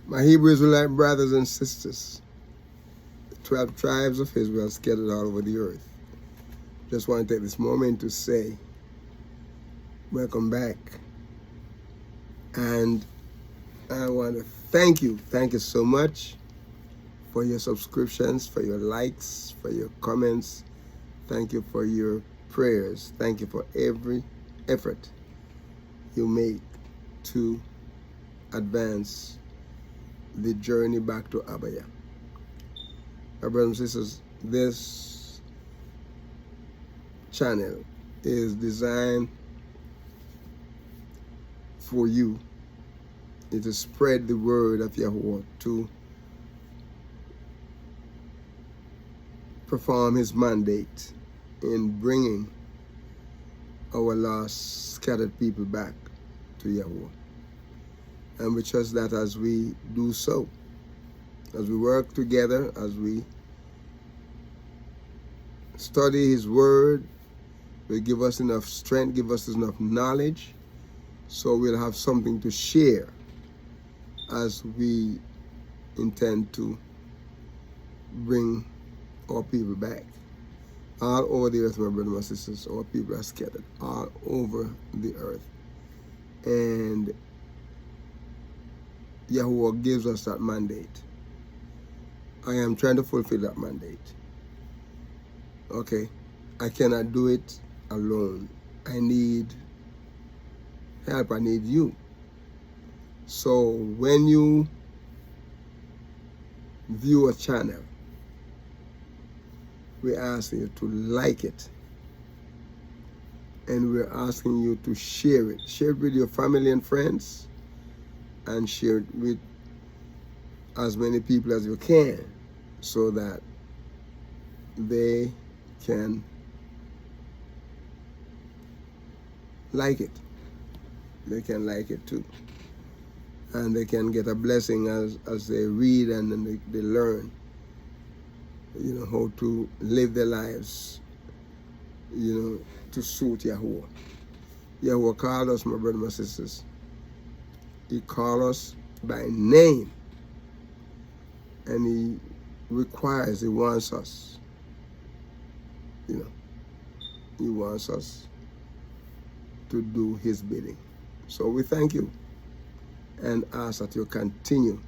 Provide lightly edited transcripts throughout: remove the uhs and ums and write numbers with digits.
My Hebrew Israelite brothers and sisters, the 12 tribes of Israel scattered all over the earth. Just want to take this moment to say, welcome back. And I want to thank you. Thank you so much for your subscriptions, for your likes, for your comments. Thank you for your prayers. Thank you for every effort you make to advance the journey back to Abaya. My brothers and sisters, this channel is designed for you. It is spread the word of Yahuwah to perform his mandate in bringing our lost, scattered people back to Yahuwah. And we trust that as we do so, as we work together, as we study his word, will give us enough strength, give us enough knowledge, so we'll have something to share as we intend to bring our people back. All over the earth, my brothers and my sisters, our people are scattered all over the earth. And Yahuwah gives us that mandate. I am trying to fulfill that mandate. Okay, I cannot do it alone. I need help. I need you. So when you view a channel, we're asking you to like it. And we're asking you to share it. Share it with your family and friends, and share it with as many people as you can, so that they can like it. They can like it too. And they can get a blessing as they read, and then they learn, how to live their lives, to suit Yahuwah. Yahuwah called us, my brothers and sisters. He called us by name. And he wants us. He wants us to do his bidding. So we thank you and ask that you continue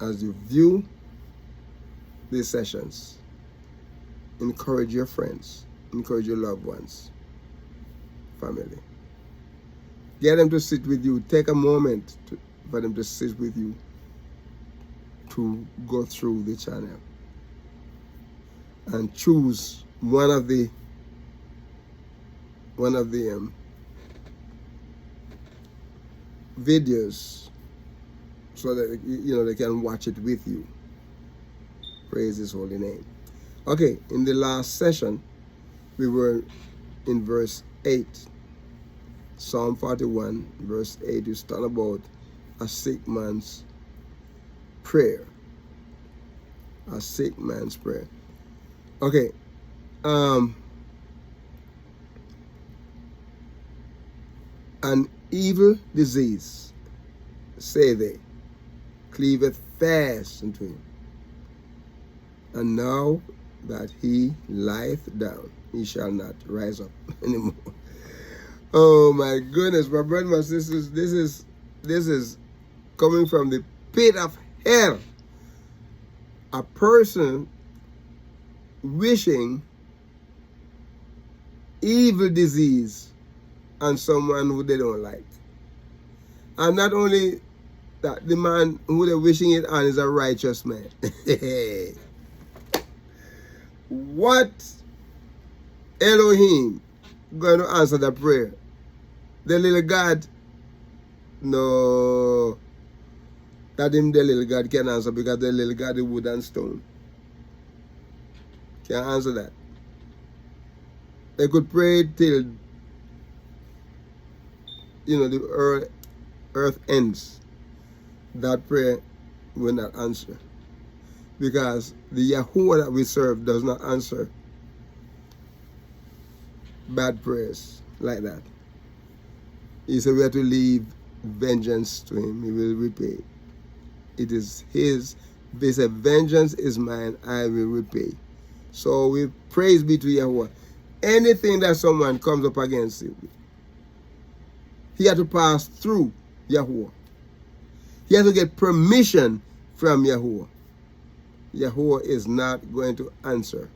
as you view these sessions. Encourage your friends, encourage your loved ones, family. Get them to sit with you. Take a moment for them to sit with you to go through the channel and choose one of the videos, so that they can watch it with you. Praise his holy name. Okay, in the last session we were in verse 8. Psalm 41 verse 8 is talking about a sick man's prayer. A sick man's prayer. Okay. An evil disease, say they, cleaveth fast unto him. And now that he lieth down, he shall not rise up anymore. Oh my goodness, my brothers, my sisters, this is coming from the pit of hell. A person wishing evil disease on someone who they don't like. And not only that, the man who they're wishing it on is a righteous man. What Elohim going to answer the prayer? The little God? No. That him, the little God, can answer, because the little God is wood and stone. Can't answer that. They could pray till the earth ends. That prayer will not answer, because the Yahuwah that we serve does not answer bad prayers like that. He said we have to leave vengeance to him. He will repay. it is his. He said, vengeance is mine, I will repay. So we praise be to Yahuwah. Anything that someone comes up against you, he had to pass through Yahuwah. He has to get permission from Yahuwah. Yahuwah is not going to answer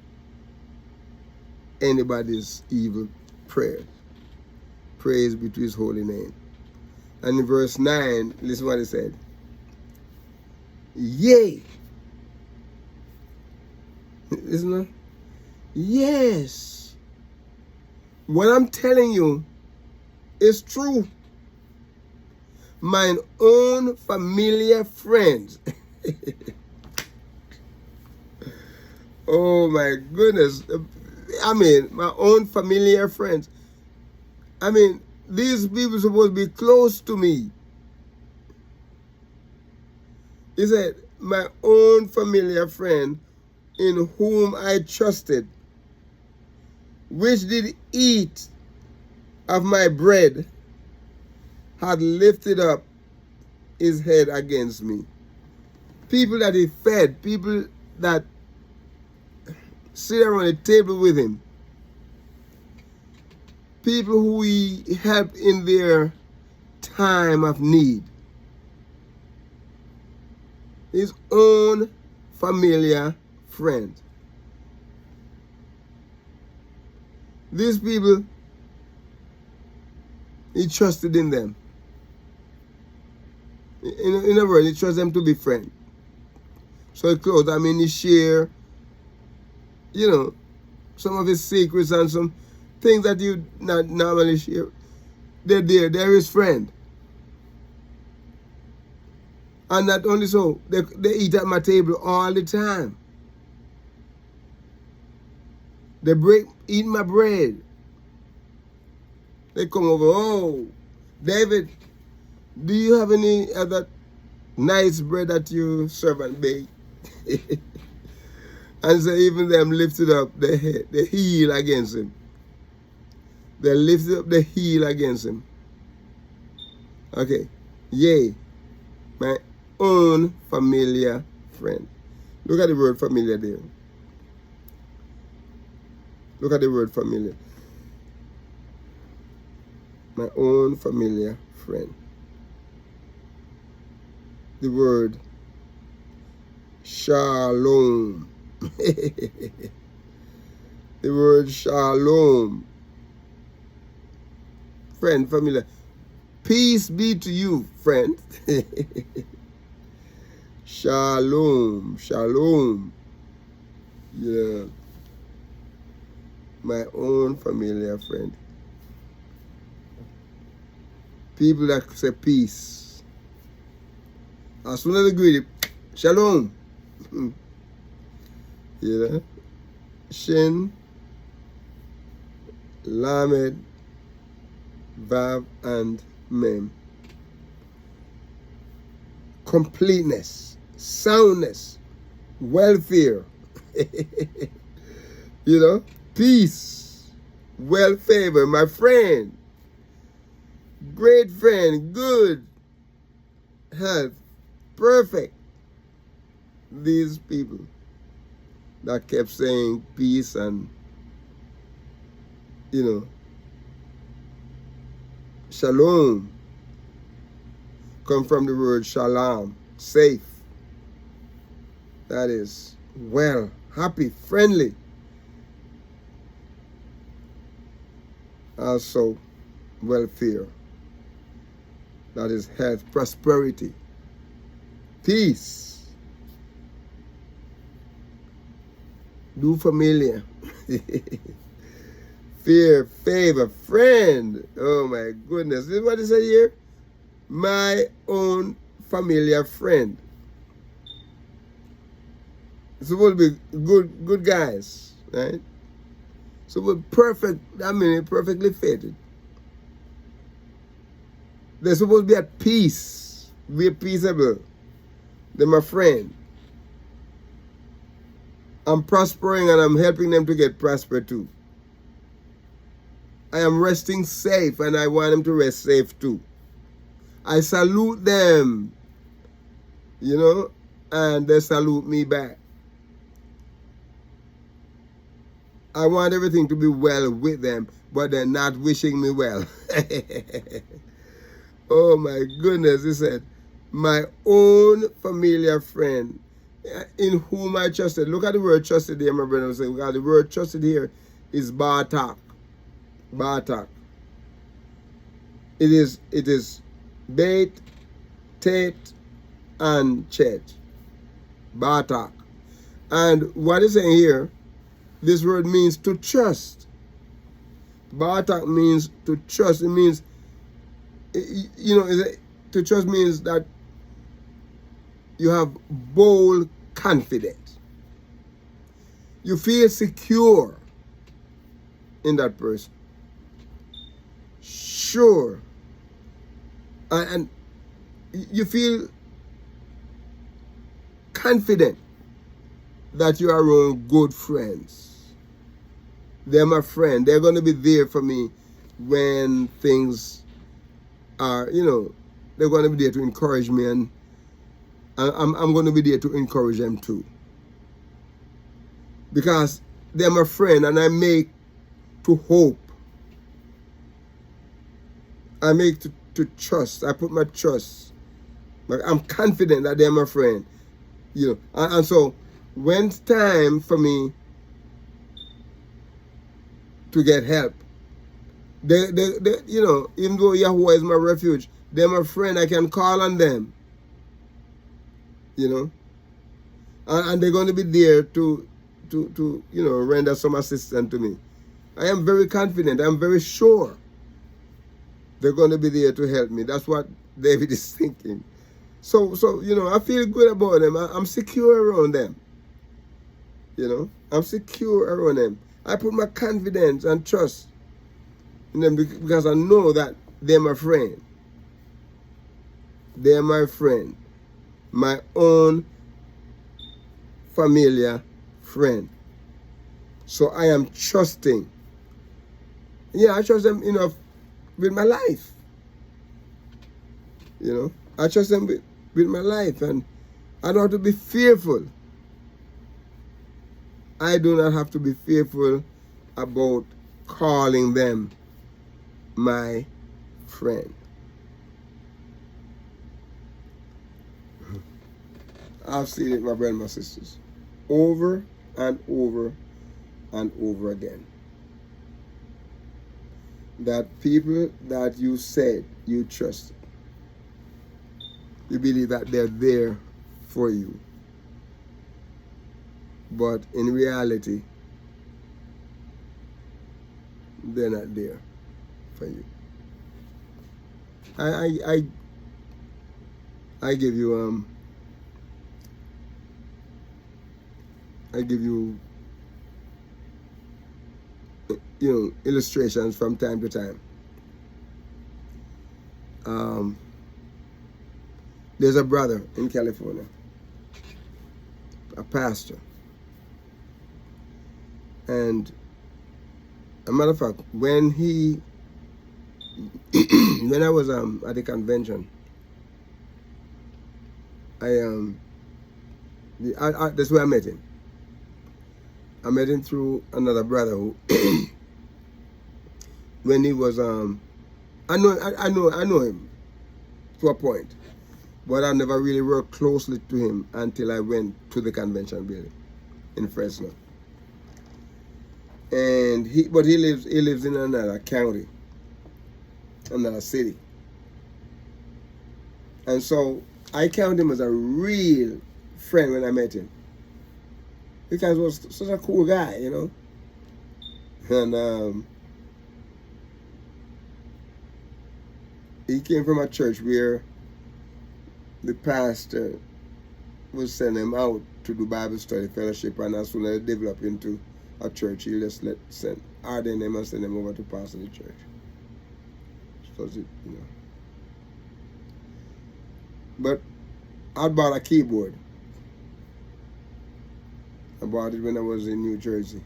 anybody's evil prayer. Praise be to his holy name. And in verse 9, listen what he said. Yea. Isn't it? Yes. What I'm telling you is true. Mine own familiar friends. Oh my goodness. I mean, my own familiar friends. I mean, these people are supposed to be close to me. He said, my own familiar friend in whom I trusted, which did eat of my bread, had lifted up his head against me. People that he fed, people that sit around the table with him, people who he helped in their time of need. His own familiar friend. These people, he trusted in them. In other words, he trusts them to be friends. So he close. I mean, he share, you know, some of his secrets and some things that you not normally share. They're there. They're his friend. And not only so, they eat at my table all the time. They eat my bread. They come over, oh, David, do you have any other nice bread that you serve and bake? And so even them lifted up their head, the heel against him. They lifted up the heel against him. Okay, yea, my own familiar friend. Look at the word familiar there. Look at the word familiar. My own familiar friend. The word shalom. The word shalom. Friend, familiar. Peace be to you, friend. Shalom, shalom. Yeah. My own familiar friend. People that say peace. As soon as they greet it, shalom. Yeah. Shin, Lamed, Vav, and Mem. Completeness, soundness, welfare. You know, peace, well favor, my friend, great friend, good health, perfect. These people that kept saying peace and, you know, shalom, come from the word shalom, safe. That is well, happy, friendly. Also, welfare. That is health, prosperity, peace. Do familiar. Fear, favor, friend. Oh my goodness. This is what it said here. My own familiar friend. It's supposed to be good guys, right? So we're perfect, I mean, perfectly fitted. They're supposed to be at peace. We're peaceable. They're my friend. I'm prospering and I'm helping them to get prosper too. I am resting safe and I want them to rest safe too. I salute them you know, and they salute me back. I want everything to be well with them, but they're not wishing me well. Oh my goodness, he said, my own familiar friend in whom I trusted. Look at the word trusted here, my brother. Because the word trusted here is Bartak. Bartak. It is Beit, Tet, and Chet. Bartak. And what is saying here, this word means to trust. Bartak means to trust. It means, you know, to trust means that you have bold confidence. You feel secure in that person. Sure. And you feel confident that you are around good friends. They're my friend. They're going to be there for me when things are, you know, they're going to be there to encourage me, and I'm going to be there to encourage them too. Because they're my friend, and I make to hope. I make to trust. I put my trust. I'm confident that they're my friend. You know, and so when it's time for me to get help, they you know, even though Yahweh is my refuge, they're my friend. I can call on them. You know, and they're going to be there to you know, render some assistance to me. I am very confident. I'm very sure they're going to be there to help me. That's what David is thinking. So you know, I feel good about them. I'm secure around them. You know, I'm secure around them. I put my confidence and trust in them because I know that they're my friend. They're my friend. My own familiar friend. So I am trusting. Yeah, I trust them enough with my life. You know, I trust them with my life, and I don't have to be fearful. I do not have to be fearful about calling them my friend. I've seen it, my brothers and my sisters, over and over and over again. That people that you said you trusted, you believe that they're there for you. But in reality, they're not there for you. I give you you know, illustrations from time to time. There's a brother in California, a pastor, and a matter of fact, when I was at the convention, that's where I met him. I met him through another brother who, when he was I know him to a point, but I never really worked closely to him until I went to the convention building in Fresno. And he lives in another county, another city. And so I count him as a real friend when I met him, because he was such a cool guy, you know. And he came from a church where the pastor would send him out to do Bible study fellowship, and as soon as they develop into a church, he'll just ordain them and send them over to pastor the church. So, you know. But I bought a keyboard. I bought it when I was in New Jersey,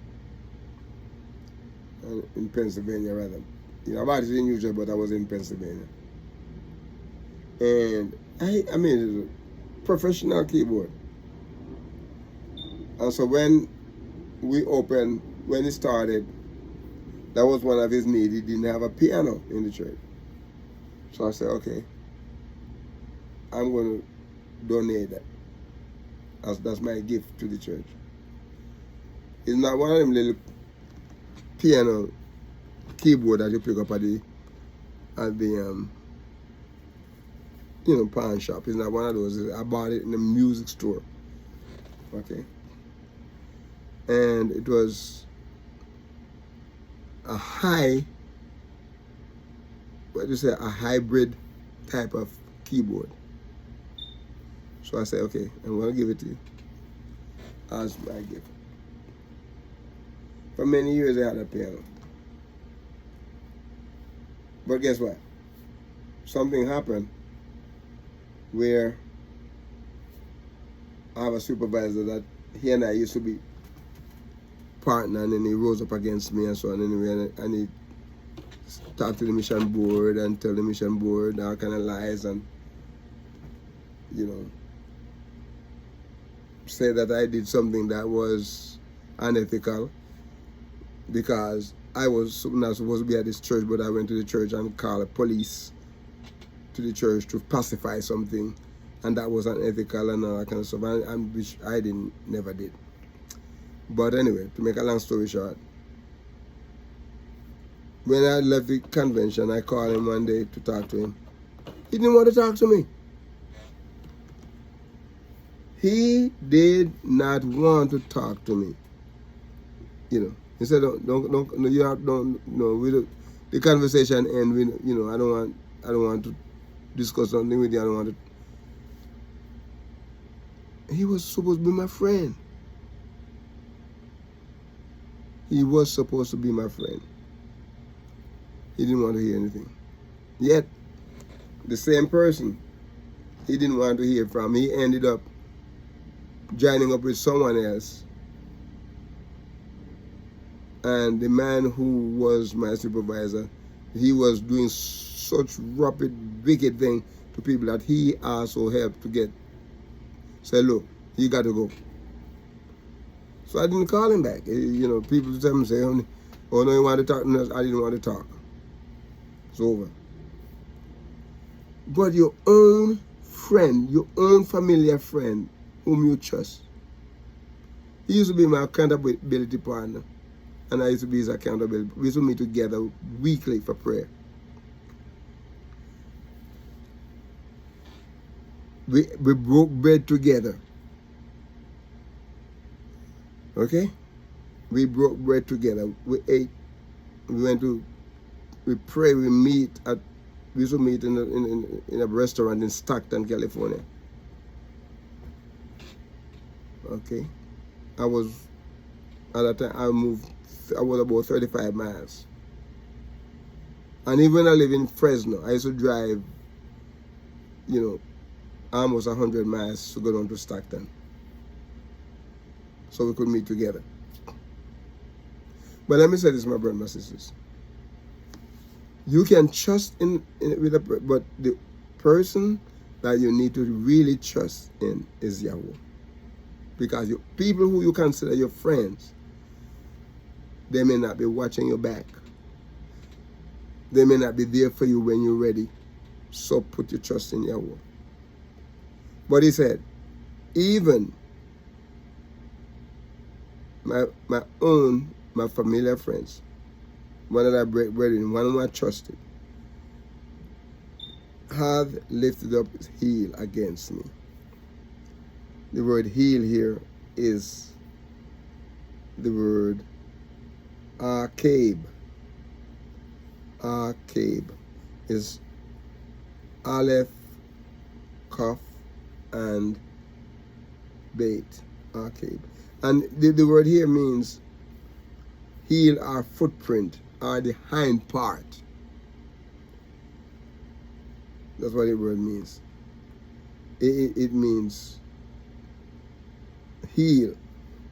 in Pennsylvania rather. You know, I bought it in New Jersey, but I was in Pennsylvania. And I mean, professional keyboard. And so when it started, that was one of his needs. He didn't have a piano in the church. So I said, okay, I'm going to donate that. That's my gift to the church. It's not one of them little piano keyboard that you pick up at the pawn shop. It's not one of those. I bought it in the music store. Okay. And it was a hybrid type of keyboard. So I said, okay, I'm going to give it to you as my gift. For many years I had a piano. But guess what? Something happened where I have a supervisor that he and I used to be partner, and then he rose up against me and so on anyway, and he talked to the mission board and tell the mission board all kind of lies and say that I did something that was unethical because I was not supposed to be at this church, but I went to the church and called the police to the church to pacify something, and that was unethical and all that kind of stuff, and which I never did. But anyway, to make a long story short, when I left the convention, I called him one day to talk to him. He didn't want to talk to me. He did not want to talk to me. He said, the conversation end with, I don't want to discuss something with you. I don't want to. He was supposed to be my friend. He was supposed to be my friend. He didn't want to hear anything. Yet, the same person he didn't want to hear from, he ended up joining up with someone else. And the man who was my supervisor, he was doing such rapid, wicked thing to people that he also helped to say, look, you got to go. So I didn't call him back. People tell him, say, oh no, you want to talk? No, I didn't want to talk. It's over. But your own friend, your own familiar friend, whom you trust, he used to be my accountability partner, and I used to be his accountability. We used to meet together weekly for prayer. We broke bread together. Okay? We broke bread together. We ate. We pray. We used to meet in a restaurant in Stockton, California. Okay? At that time, I was about 35 miles. And even when I live in Fresno, I used to drive, almost 100 miles to go down to Stockton, so we could meet together. But let me say this, my brothers and sisters. You can trust but the person that you need to really trust in is Yahweh. Because people who you consider your friends, they may not be watching your back. They may not be there for you when you're ready. So put your trust in Yahweh. But he said, even my familiar friends, one that I break bread in, one whom I trusted, have lifted up his heel against me. The word heel here is the word arkabe. Arkabe is Aleph, Kaf, and Beit. Arkabe. And the word here means heel or footprint or the hind part. That's what the word means. It means heel.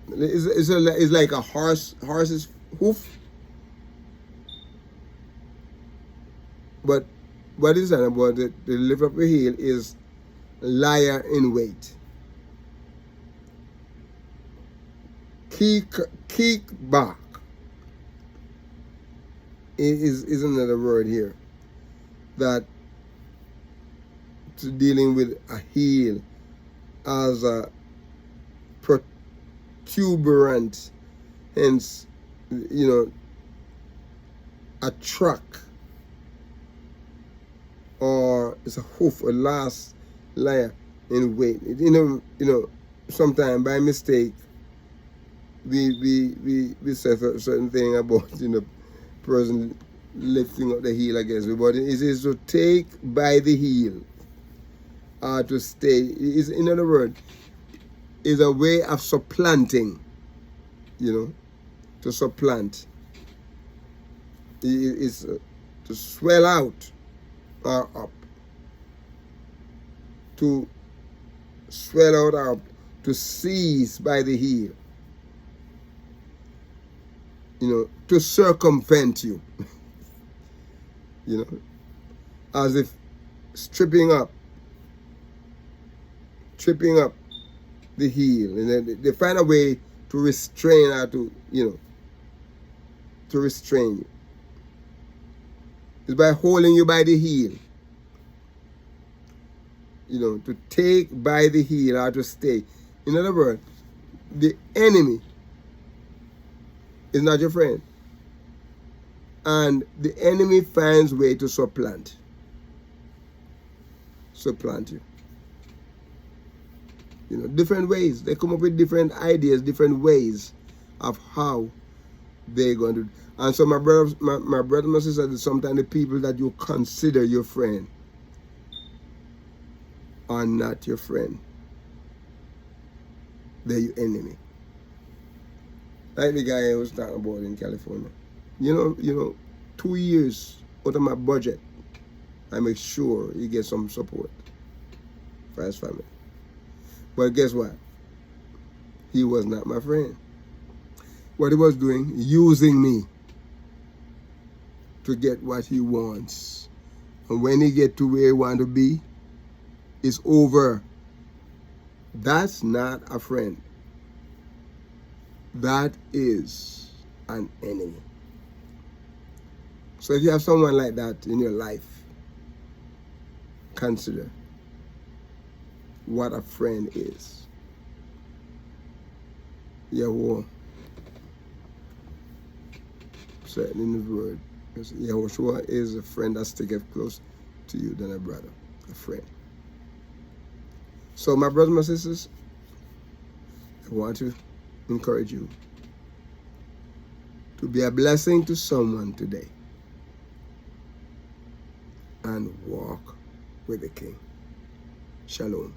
It's like a horse's hoof. But what is that about the lift up the heel is liar in wait. Kick back is another word here that to dealing with a heel as a protuberant, hence, a truck, or it's a hoof, a last layer in weight. Sometimes by mistake we say a certain thing about person lifting up the heel against me, but it is to take by the heel or to stay. Is, in other words, is a way of supplanting, to supplant. It's to swell out or up. To swell out or up. To seize by the heel. To circumvent you. As if tripping up the heel, and then they find a way to restrain or to restrain you. It's by holding you by the heel, to take by the heel or to stay. In other words, the enemy is not your friend, and the enemy finds way to supplant you. Different ways. They come up with different ideas, different ways of how they're going to. And so my brothers, my sisters, sometimes the people that you consider your friend are not your friend. They're your enemy. Like the guy I was talking about in California. 2 years out of my budget, I make sure he gets some support for his family. But guess what? He was not my friend. What he was doing, using me to get what he wants. And when he get to where he want to be, it's over. That's not a friend. That is an enemy. So if you have someone like that in your life, consider what a friend is. Yahweh said in the word, Yahushua is a friend that sticketh close to you than a brother, a friend. So my brothers and my sisters, I want to encourage you to be a blessing to someone today and walk with the King. Shalom.